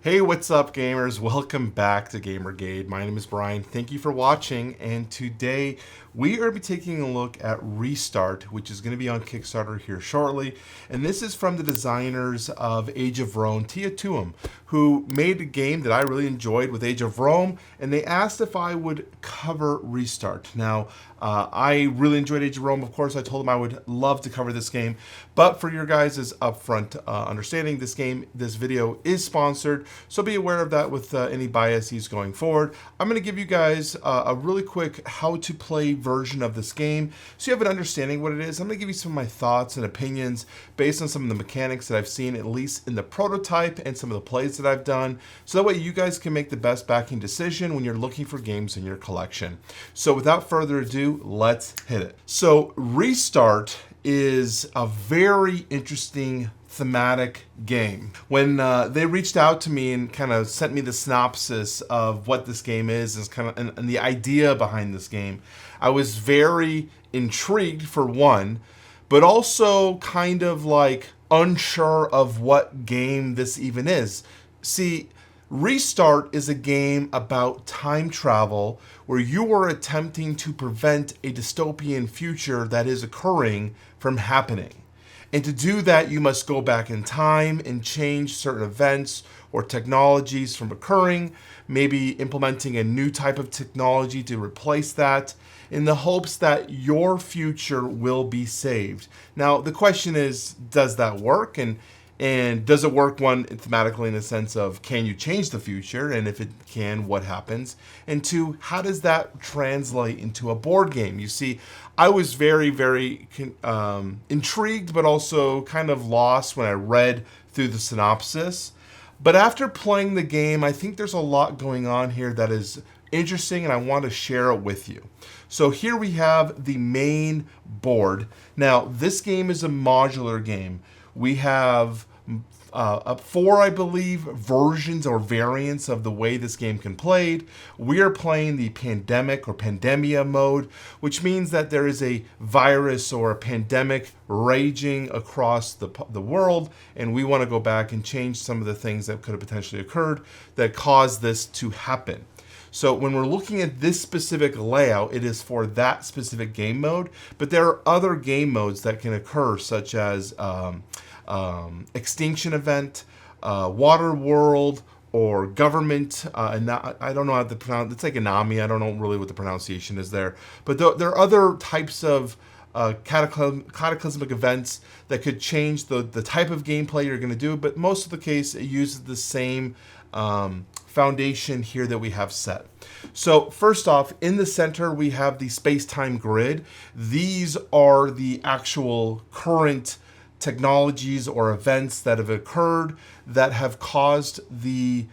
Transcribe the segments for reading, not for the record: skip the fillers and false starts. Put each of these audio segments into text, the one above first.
Hey, what's up, gamers? Welcome back to Brigade. My name is Brian. Thank you for watching. And today we are going to be taking a look at Restart, which is going to be on Kickstarter here shortly. And this is from the designers of Age of Rome, Tia Tuum, who made a game that I really enjoyed with Age of Rome. And they asked if I would cover Restart. Now, I really enjoyed Age of Rome. Of course, I told them I would love to cover this game. But for your guys' upfront understanding, this video is sponsored. So be aware of that with any biases going forward. I'm going to give you guys a really quick how to play version of this game so you have an understanding what it is. I'm going to give you some of my thoughts and opinions based on some of the mechanics that I've seen, at least in the prototype and some of the plays that I've done. So that way you guys can make the best backing decision when you're looking for games in your collection. So without further ado, let's hit it. So Restart is a very interesting thematic game. When they reached out to me and kind of sent me the synopsis of what this game is and the idea behind this game, I was very intrigued for one, but also kind of like unsure of what game this even is. See, Restart is a game about time travel where you are attempting to prevent a dystopian future that is occurring from happening. And to do that, you must go back in time and change certain events or technologies from occurring, maybe implementing a new type of technology to replace that in the hopes that your future will be saved. Now, the question is, does that work? And does it work, one, thematically in the sense of, can you change the future? And if it can, what happens? And two, how does that translate into a board game? You see, I was very, very intrigued, but also kind of lost when I read through the synopsis. But after playing the game, I think there's a lot going on here that is interesting, and I want to share it with you. So here we have the main board. Now, this game is a modular game. We have 4, I believe, versions or variants of the way this game can be played. We are playing the pandemic or pandemia mode, which means that there is a virus or a pandemic raging across the world, and we want to go back and change some of the things that could have potentially occurred that caused this to happen. So when we're looking at this specific layout, it is for that specific game mode, but there are other game modes that can occur, such as extinction event, water world, or government. I don't know how to pronounce. It's like Anami. I don't know really what the pronunciation is there. But there are other types of cataclysmic events that could change the type of gameplay you're going to do. But most of the case, it uses the same foundation here that we have set. So first off, in the center, we have the space-time grid. These are the actual current technologies or events that have occurred that have caused the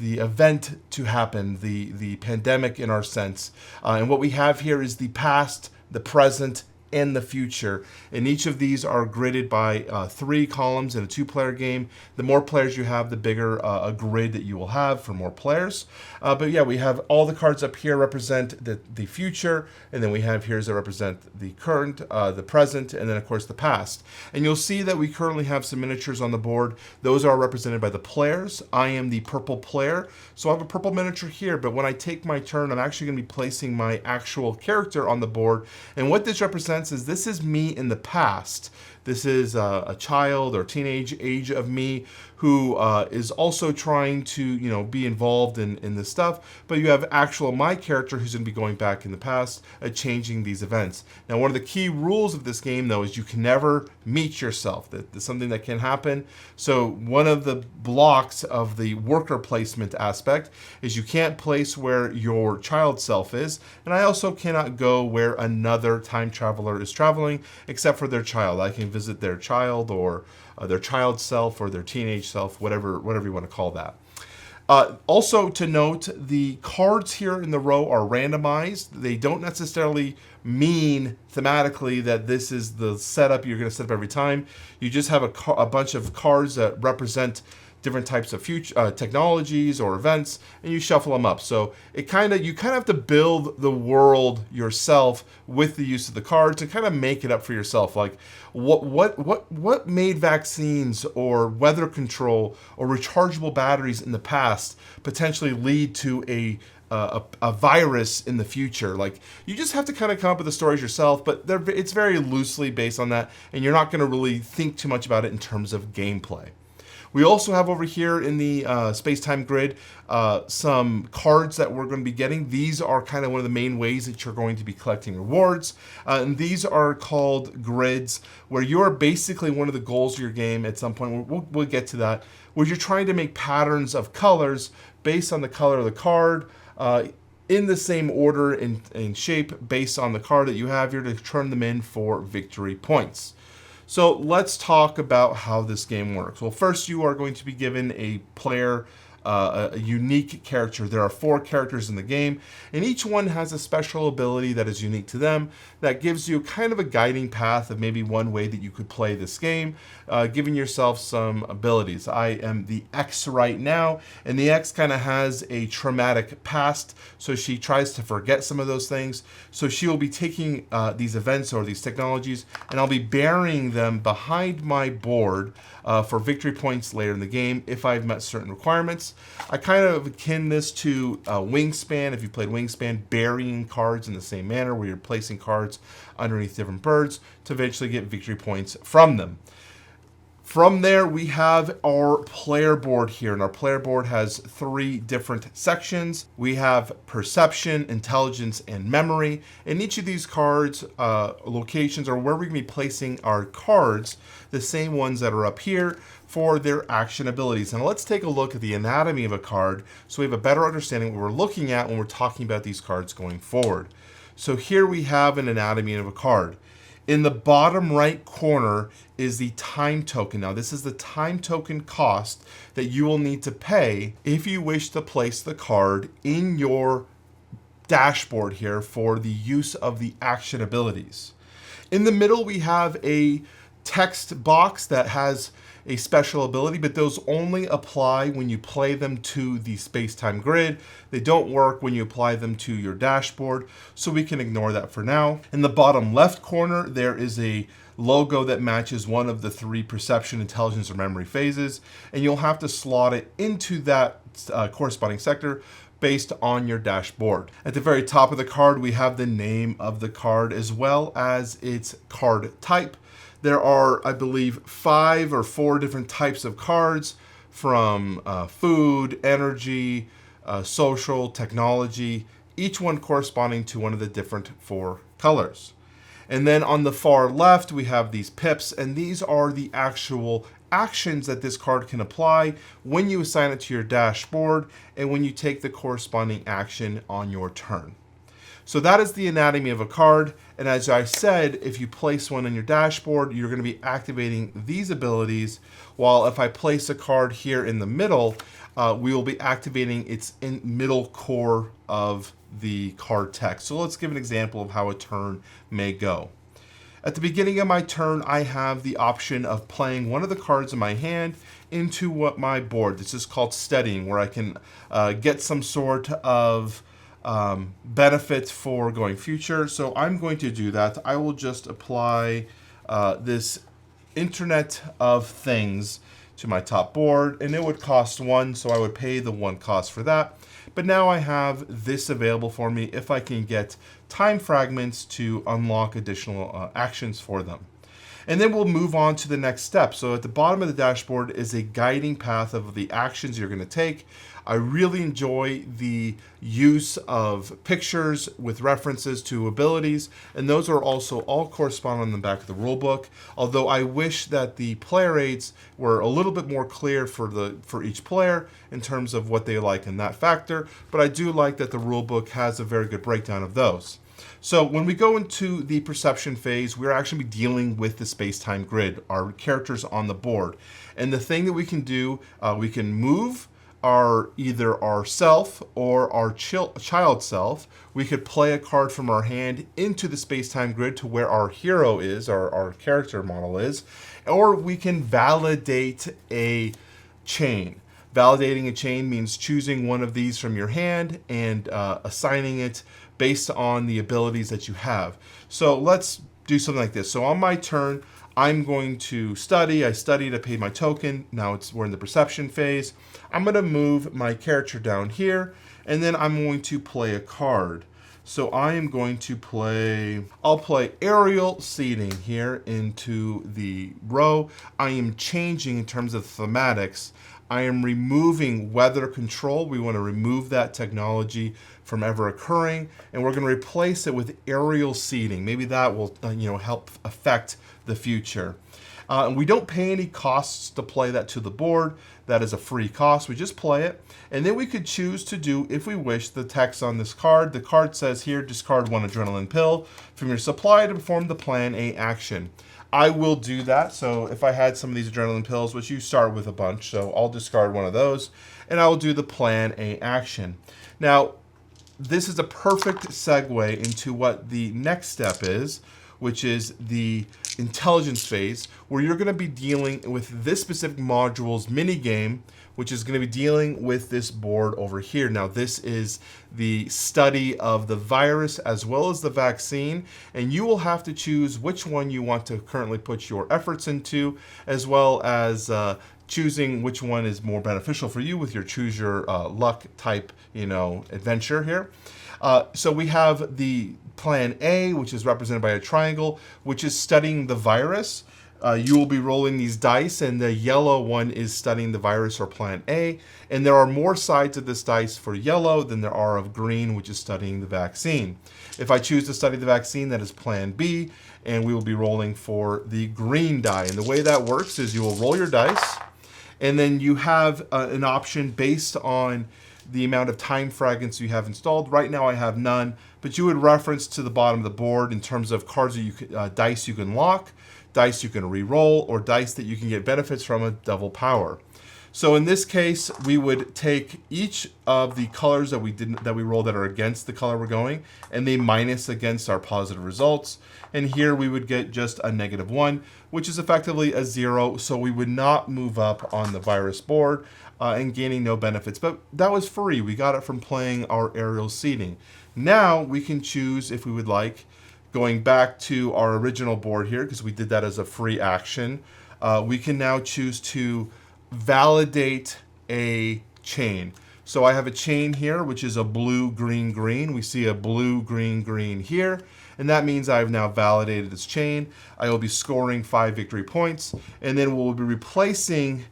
event to happen, the pandemic in our sense. And what we have here is the past, the present, and the future. And each of these are gridded by 3 columns in a 2-player game. The more players you have, the bigger a grid that you will have for more players. But yeah, we have all the cards up here represent the future, and then we have here that represent the current, the present, and then of course the past. And you'll see that we currently have some miniatures on the board. Those are represented by the players. I am the purple player, so I have a purple miniature here, but when I take my turn, I'm actually going to be placing my actual character on the board. And what this represents is this is me in the past. This is a child or teenage age of me who is also trying to, be involved in this stuff. But you have my character who's going to be going back in the past, changing these events. Now, one of the key rules of this game, though, is you can never meet yourself. That's something that can happen. So one of the blocks of the worker placement aspect is you can't place where your child self is. And I also cannot go where another time traveler is traveling, except for their child. I can visit their child or their child self or their teenage self, whatever you want to call that. Also to note, the cards here in the row are randomized. They don't necessarily mean thematically that this is the setup you're going to set up every time. You just have a bunch of cards that represent different types of future technologies or events, and you shuffle them up. So you kind of have to build the world yourself with the use of the cards and kind of make it up for yourself. Like what made vaccines or weather control or rechargeable batteries in the past potentially lead to a virus in the future? Like, you just have to kind of come up with the stories yourself, but it's very loosely based on that, and you're not going to really think too much about it in terms of gameplay. We also have over here in the space-time grid some cards that we're going to be getting. These are kind of one of the main ways that you're going to be collecting rewards. And these are called grids, where you're basically, one of the goals of your game at some point, we'll get to that, where you're trying to make patterns of colors based on the color of the card, in the same order and shape based on the card that you have here to turn them in for victory points. So let's talk about how this game works. Well, first you are going to be given a player, a unique character. There are 4 characters in the game, and each one has a special ability that is unique to them that gives you kind of a guiding path of maybe one way that you could play this game, giving yourself some abilities. I am the X right now, and the X kind of has a traumatic past, so she tries to forget some of those things. So she will be taking these events or these technologies, and I'll be burying them behind my board for victory points later in the game if I've met certain requirements. I kind of akin this to Wingspan. If you played Wingspan, burying cards in the same manner, where you're placing cards underneath different birds to eventually get victory points from them. From there, we have our player board here, and our player board has 3 different sections. We have perception, intelligence, and memory. And each of these cards, locations, are where we're going to be placing our cards, the same ones that are up here, for their action abilities. And let's take a look at the anatomy of a card so we have a better understanding of what we're looking at when we're talking about these cards going forward. So here we have an anatomy of a card. In the bottom right corner is the time token. Now, this is the time token cost that you will need to pay if you wish to place the card in your dashboard here for the use of the action abilities. In the middle, we have a text box that has a special ability, but those only apply when you play them to the space-time grid. They don't work when you apply them to your dashboard, so we can ignore that for now. In the bottom left corner, there is a logo that matches one of the 3 perception, intelligence, or memory phases, and you'll have to slot it into that corresponding sector based on your dashboard. At the very top of the card, we have the name of the card as well as its card type. There are, I believe, 5 or 4 different types of cards, from food, energy, social, technology, each one corresponding to one of the different 4 colors. And then on the far left, we have these pips, and these are the actual actions that this card can apply when you assign it to your dashboard and when you take the corresponding action on your turn. So that is the anatomy of a card, and as I said, if you place one on your dashboard, you're going to be activating these abilities, while if I place a card here in the middle, we will be activating its middle core of the card text. So let's give an example of how a turn may go. At the beginning of my turn, I have the option of playing one of the cards in my hand into my board. This is called steadying, where I can get some sort of benefits for going future. So I'm going to do that. I will just apply this Internet of Things to my top board, and it would cost 1, so I would pay the 1 cost for that. But now I have this available for me if I can get time fragments to unlock additional actions for them. And then we'll move on to the next step. So at the bottom of the dashboard is a guiding path of the actions you're going to take. I really enjoy the use of pictures with references to abilities, and those are also all correspond on the back of the rulebook. Although I wish that the player aids were a little bit more clear for each player in terms of what they like in that factor, but I do like that the rulebook has a very good breakdown of those. So when we go into the perception phase, we're actually dealing with the space-time grid, our characters on the board. And the thing that we can do, we can move either our self or our child self. We could play a card from our hand into the space-time grid to where our hero is, our character model is, or we can validate a chain. Validating a chain means choosing one of these from your hand and assigning it based on the abilities that you have. So let's do something like this. So on my turn, I'm going to study. I studied, I paid my token. Now we're in the perception phase. I'm going to move my character down here, and then I'm going to play a card. So I am going to I'll play aerial seating here into the row. I am changing in terms of thematics. I am removing weather control. We want to remove that technology from ever occurring, and we're going to replace it with aerial seating. Maybe that will help affect the future. And we don't pay any costs to play that to the board. That is a free cost. We just play it. And then we could choose to do, if we wish, the text on this card. The card says here, discard 1 adrenaline pill from your supply to perform the plan A action. I will do that. So if I had some of these adrenaline pills, which you start with a bunch, so I'll discard one of those, and I will do the plan A action. Now, this is a perfect segue into what the next step is, which is the intelligence phase, where you're going to be dealing with this specific module's mini game, which is going to be dealing with this board over here. Now, this is the study of the virus as well as the vaccine, and you will have to choose which one you want to currently put your efforts into, as well as choosing which one is more beneficial for you with your choose your luck type, adventure here. So we have the plan A, which is represented by a triangle, which is studying the virus. You will be rolling these dice, and the yellow one is studying the virus or plan A. And there are more sides of this dice for yellow than there are of green, which is studying the vaccine. If I choose to study the vaccine, that is plan B, and we will be rolling for the green die. And the way that works is you will roll your dice, and then you have an option based on the amount of time fragments you have installed. Right now I have none, but you would reference to the bottom of the board in terms of cards that you can, dice you can lock, dice you can re-roll, or dice that you can get benefits from a double power. So in this case, we would take each of the colors that we rolled that are against the color we're going, and they minus against our positive results. And here we would get just a -1, which is effectively a 0. So we would not move up on the virus board and gaining no benefits. But that was free. We got it from playing our aerial seating. Now we can choose, if we would like, going back to our original board here, because we did that as a free action, we can now choose to validate a chain. So I have a chain here, which is a blue, green, green. We see a blue, green, green here. And that means I've now validated this chain. I will be scoring 5 victory points. And then we'll be replacing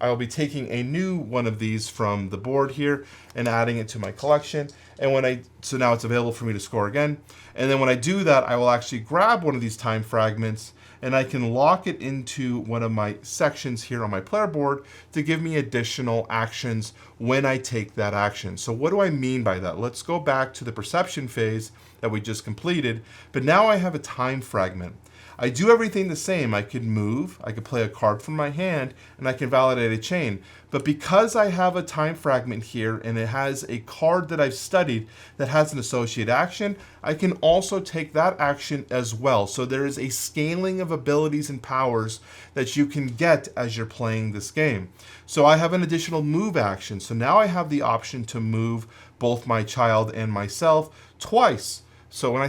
I will be taking a new one of these from the board here and adding it to my collection. And so now it's available for me to score again. And then when I do that, I will actually grab one of these time fragments, and I can lock it into one of my sections here on my player board to give me additional actions when I take that action. So what do I mean by that? Let's go back to the perception phase that we just completed, but now I have a time fragment. I do everything the same. I could move, I could play a card from my hand, and I can validate a chain. But because I have a time fragment here and it has a card that I've studied that has an associated action, I can also take that action as well. So there is a scaling of abilities and powers that you can get as you're playing this game. So I have an additional move action. So now I have the option to move both my child and myself twice. So when I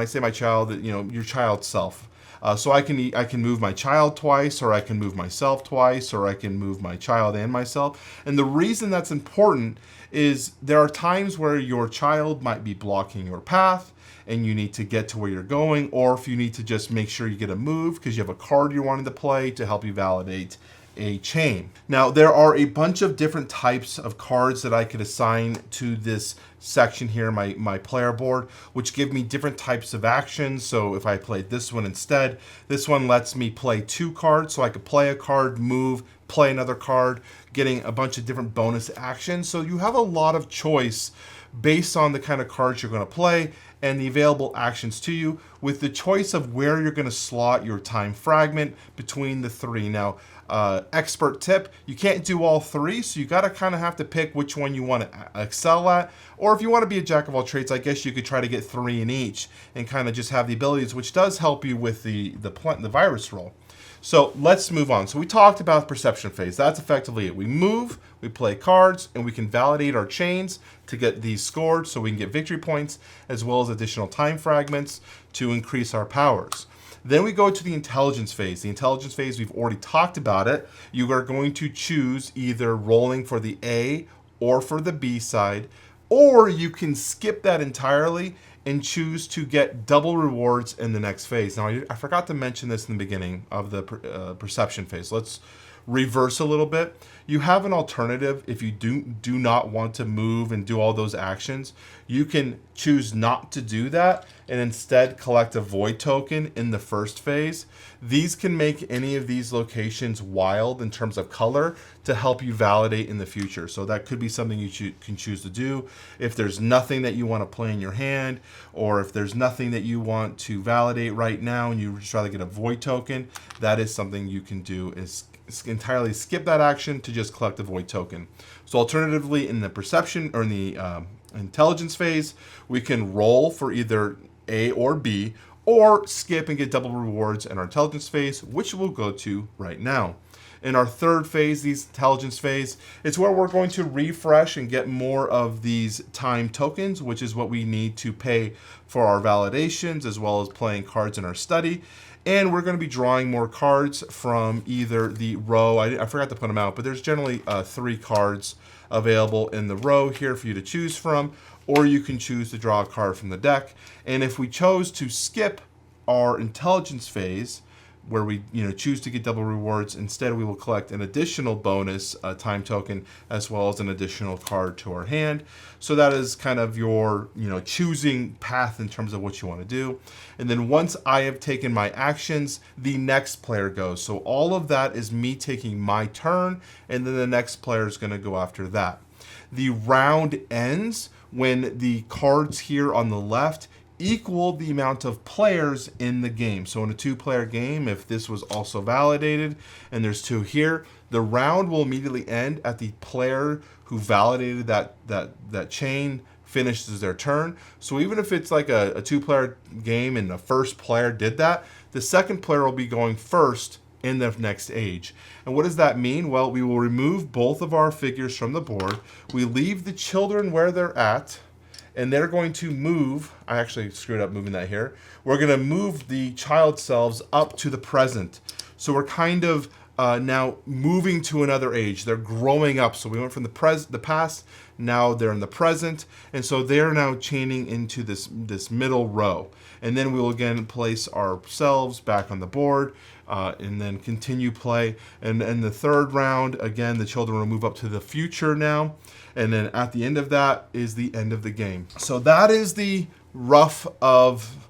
say my child, your child self. So I can move my child twice, or I can move myself twice, or I can move my child and myself. And the reason that's important is there are times where your child might be blocking your path and you need to get to where you're going, or if you need to just make sure you get a move because you have a card you're wanting to play to help you validate a chain. Now, there are a bunch of different types of cards that I could assign to this section here, my player board, which give me different types of actions. So if I played this one instead, this one lets me play 2 cards. So I could play a card, move, play another card, getting a bunch of different bonus actions. So you have a lot of choice based on the kind of cards you're going to play and the available actions to you, with the choice of where you're going to slot your time fragment between the 3. Now, expert tip, you can't do all 3, so you got to kind of have to pick which one you want to excel at. Or if you want to be a jack of all trades, I guess you could try to get 3 in each and kind of just have the abilities, which does help you with the virus roll. So let's move on. So we talked about perception phase. That's effectively it. We move, we play cards, and we can validate our chains to get these scored so we can get victory points as well as additional time fragments to increase our powers. Then we go to the intelligence phase. The intelligence phase, we've already talked about it. You are going to choose either rolling for the A or for the B side, or you can skip that entirely and choose to get double rewards in the next phase. Now, I forgot to mention this in the beginning of the perception phase. Let's reverse a little bit. You have an alternative if you do not want to move and do all those actions. You can choose not to do that and instead collect a void token in the first phase. These can make any of these locations wild in terms of color to help you validate in the future. So that could be something you can choose to do. If there's nothing that you want to play in your hand, or if there's nothing that you want to validate right now and you just rather get a void token, that is something you can do, is entirely skip that action to just collect the void token. So alternatively, in the perception or in the intelligence phase, we can roll for either A or B, or skip and get double rewards in our intelligence phase, which we'll go to right now. In our third phase, the intelligence phase, it's where we're going to refresh and get more of these time tokens, which is what we need to pay for our validations as well as playing cards in our study. And we're going to be drawing more cards from either the row. I forgot to put them out, but there's generally 3 cards available in the row here for you to choose from, or you can choose to draw a card from the deck. And if we chose to skip our intelligence phase, where we choose to get double rewards, instead we will collect an additional bonus time token as well as an additional card to our hand. So that is kind of your choosing path in terms of what you want to do. And then once I have taken my actions, the next player goes. So all of that is me taking my turn, and then the next player is going to go after that. The round ends when the cards here on the left equal the amount of players in the game. So in a 2-player game, if this was also validated and there's 2 here, the round will immediately end at the player who validated that chain finishes their turn. So even if it's like a 2-player game and the first player did that, the second player will be going first in the next age. And what does that mean? Well, we will remove both of our figures from the board. We leave the children where they're at, and they're going to move. I actually screwed up moving that here. We're going to move the child selves up to the present. So we're kind of now moving to another age. They're growing up. So we went from the past, now they're in the present, and so they're now chaining into this middle row. And then we will again place ourselves back on the board, and then continue play. And in the third round, again, the children will move up to the future now. And then at the end of that is the end of the game. So that is the rough of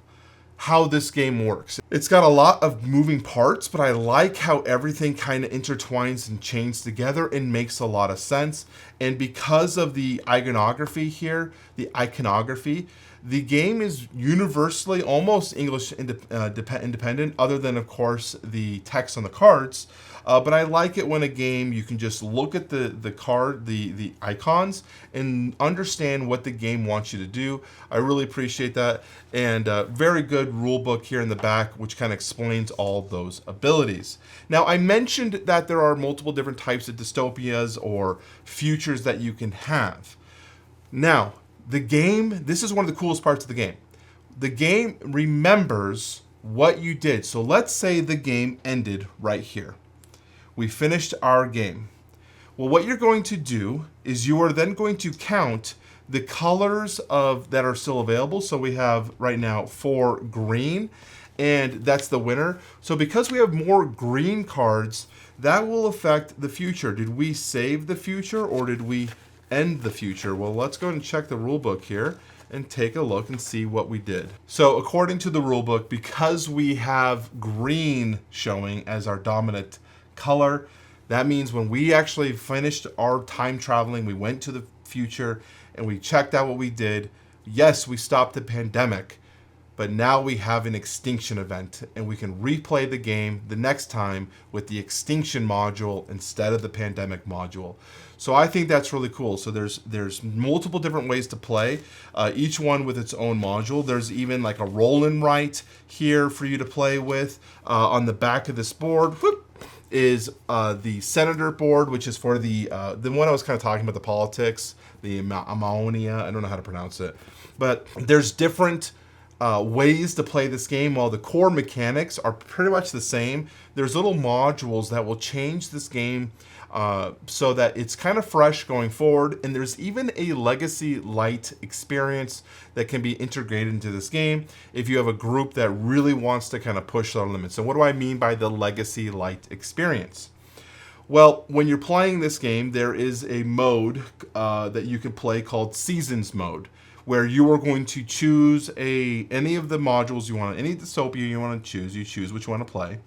how this game works. It's got a lot of moving parts, but I like how everything kind of intertwines and chains together and makes a lot of sense. And because of the iconography here, the game is universally almost English independent, other than, of course, the text on the cards. But I like it when a game you can just look at the icons and understand what the game wants you to do. I really appreciate that. And very good rule book here in the back, which kind of explains all those abilities. Now, I mentioned that there are multiple different types of dystopias or futures that you can have. Now, the game, this is one of the coolest parts of the game. The game remembers what you did. So let's say the game ended right here. We finished our game. Well, what you're going to do is you are then going to count the colors that are still available. So we have right now 4 green, and that's the winner. So because we have more green cards, that will affect the future. Did we save the future or did we end the future? Well, let's go and check the rule book here and take a look and see what we did. So according to the rule book, because we have green showing as our dominant color, that means when we actually finished our time traveling, we went to the future and we checked out what we did. Yes, we stopped the pandemic, but now we have an extinction event, and we can replay the game the next time with the extinction module instead of the pandemic module. So I think that's really cool. So there's multiple different ways to play, each one with its own module. There's even like a roll and write here for you to play with. On the back of this board, is the Senator board, which is for the one I was kind of talking about, the politics, the ammonia. I don't know how to pronounce it, but there's different ways to play this game. While the core mechanics are pretty much the same, there's little modules that will change this game so that it's kind of fresh going forward. And there's even a Legacy Light experience that can be integrated into this game if you have a group that really wants to kind of push their limits. So what do I mean by the Legacy Light experience? Well, when you're playing this game, there is a mode that you can play called Seasons mode, where you are going to choose any of the modules you want, any dystopia you want to choose. You choose which you want to play,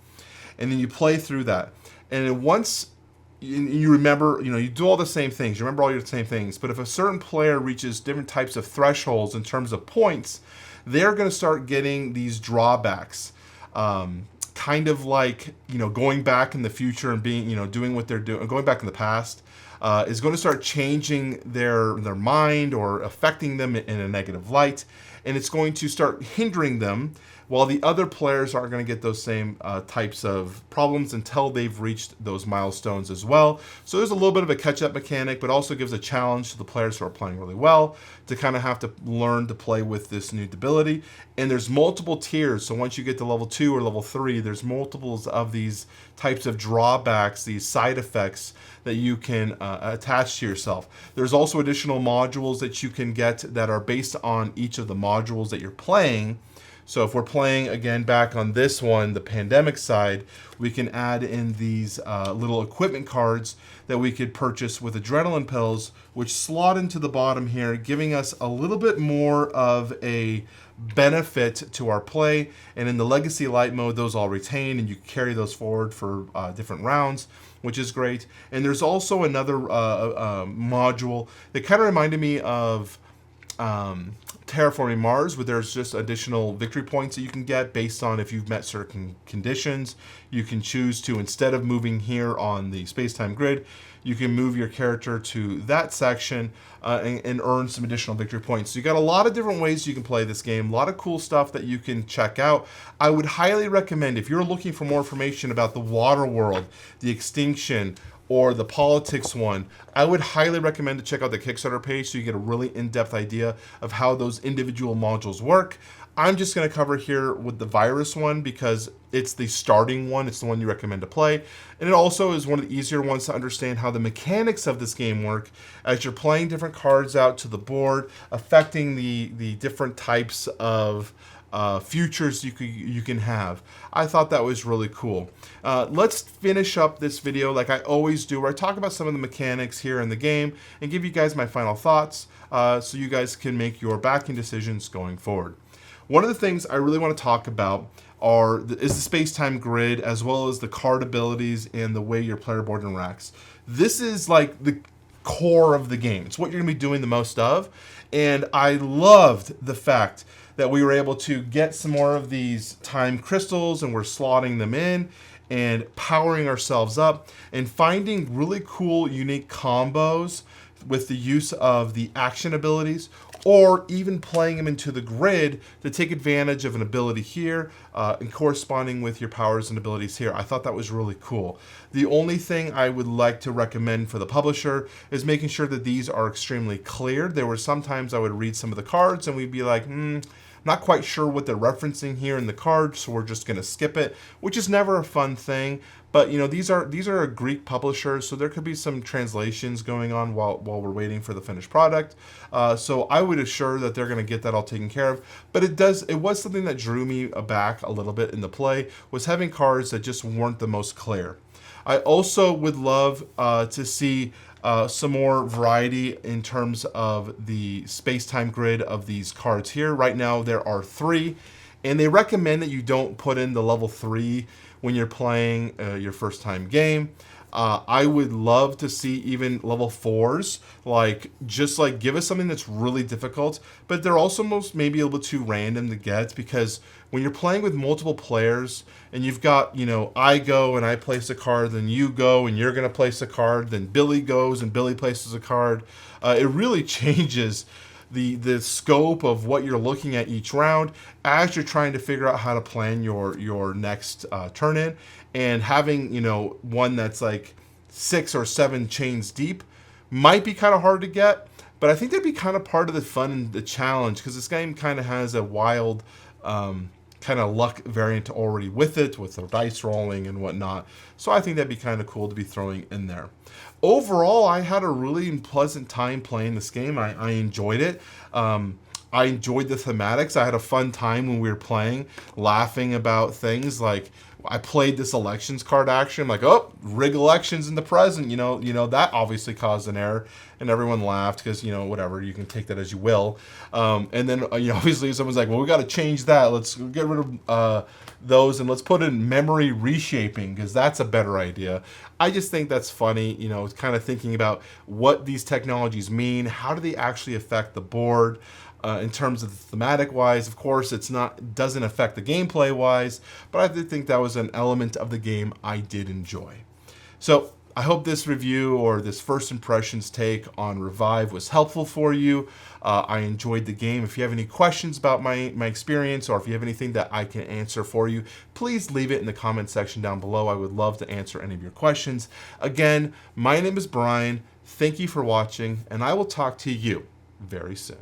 and then you play through that. And then once you remember, you do all the same things. You remember all your same things. But if a certain player reaches different types of thresholds in terms of points, they're going to start getting these drawbacks. Kind of like, going back in the future and being, doing what they're doing, going back in the past, is going to start changing their mind or affecting them in a negative light. And it's going to start hindering them, while the other players aren't going to get those same types of problems until they've reached those milestones as well. So there's a little bit of a catch-up mechanic, but also gives a challenge to the players who are playing really well to kind of have to learn to play with this new ability. And there's multiple tiers, so once you get to level 2 or level 3, there's multiples of these types of drawbacks, these side effects that you can attach to yourself. There's also additional modules that you can get that are based on each of the modules that you're playing. So if we're playing, again, back on this one, the pandemic side, we can add in these little equipment cards that we could purchase with adrenaline pills, which slot into the bottom here, giving us a little bit more of a benefit to our play. And in the Legacy Light mode, those all retain, and you carry those forward for different rounds, which is great. And there's also another module that kind of reminded me of Terraforming Mars, where there's just additional victory points that you can get based on if you've met certain conditions. You can choose to, instead of moving here on the space-time grid, you can move your character to that section and earn some additional victory points. So you got a lot of different ways you can play this game, a lot of cool stuff that you can check out. I would highly recommend, if you're looking for more information about the water world, the extinction, or the politics one, I would highly recommend to check out the Kickstarter page so you get a really in-depth idea of how those individual modules work. I'm just going to cover here with the virus one because it's the starting one. It's the one you recommend to play. And it also is one of the easier ones to understand how the mechanics of this game work as you're playing different cards out to the board, affecting the different types of futures you can have. I thought that was really cool. Let's finish up this video like I always do, where I talk about some of the mechanics here in the game and give you guys my final thoughts so you guys can make your backing decisions going forward. One of the things I really want to talk about is the space-time grid, as well as the card abilities and the way your player board interacts. This is like the core of the game. It's what you're going to be doing the most of. And I loved the fact that we were able to get some more of these time crystals, and we're slotting them in and powering ourselves up and finding really cool, unique combos with the use of the action abilities, or even playing them into the grid to take advantage of an ability here and corresponding with your powers and abilities here. I thought that was really cool. The only thing I would like to recommend for the publisher is making sure that these are extremely clear. There were sometimes I would read some of the cards and we'd be like, not quite sure what they're referencing here in the card, so we're just going to skip it, which is never a fun thing. But these are a Greek publisher, so there could be some translations going on while we're waiting for the finished product. So I would assure that they're going to get that all taken care of. But it was something that drew me back a little bit in the play, was having cards that just weren't the most clear. I also would love to see some more variety in terms of the space-time grid of these cards here. Right now there are 3, and they recommend that you don't put in the level 3 when you're playing your first time game. I would love to see even level 4s, like just like give us something that's really difficult, but they're also most maybe a little too random to get, because when you're playing with multiple players and you've got, I go and I place a card, then you go and you're going to place a card, then Billy goes and Billy places a card, it really changes the scope of what you're looking at each round as you're trying to figure out how to plan your next turn in. And having one that's like 6 or 7 chains deep might be kind of hard to get, but I think that'd be kind of part of the fun and the challenge, because this game kind of has a wild kind of luck variant already with it, with the dice rolling and whatnot. So I think that'd be kind of cool to be throwing in there. Overall, I had a really pleasant time playing this game. I enjoyed it. I enjoyed the thematics. I had a fun time when we were playing, laughing about things like, I played this elections card action. I'm like, oh, rig elections in the present. That obviously caused an error, and everyone laughed because whatever. You can take that as you will. And then obviously someone's like, well, we got to change that. Let's get rid of those and let's put in memory reshaping, because that's a better idea. I just think that's funny. It's kind of thinking about what these technologies mean. How do they actually affect the board? In terms of the thematic wise, of course, it doesn't affect the gameplay wise, but I did think that was an element of the game I did enjoy. So I hope this review, or this first impressions take on Revive, was helpful for you. I enjoyed the game. If you have any questions about my experience, or if you have anything that I can answer for you, please leave it in the comment section down below. I would love to answer any of your questions. Again, my name is Brian. Thank you for watching, and I will talk to you very soon.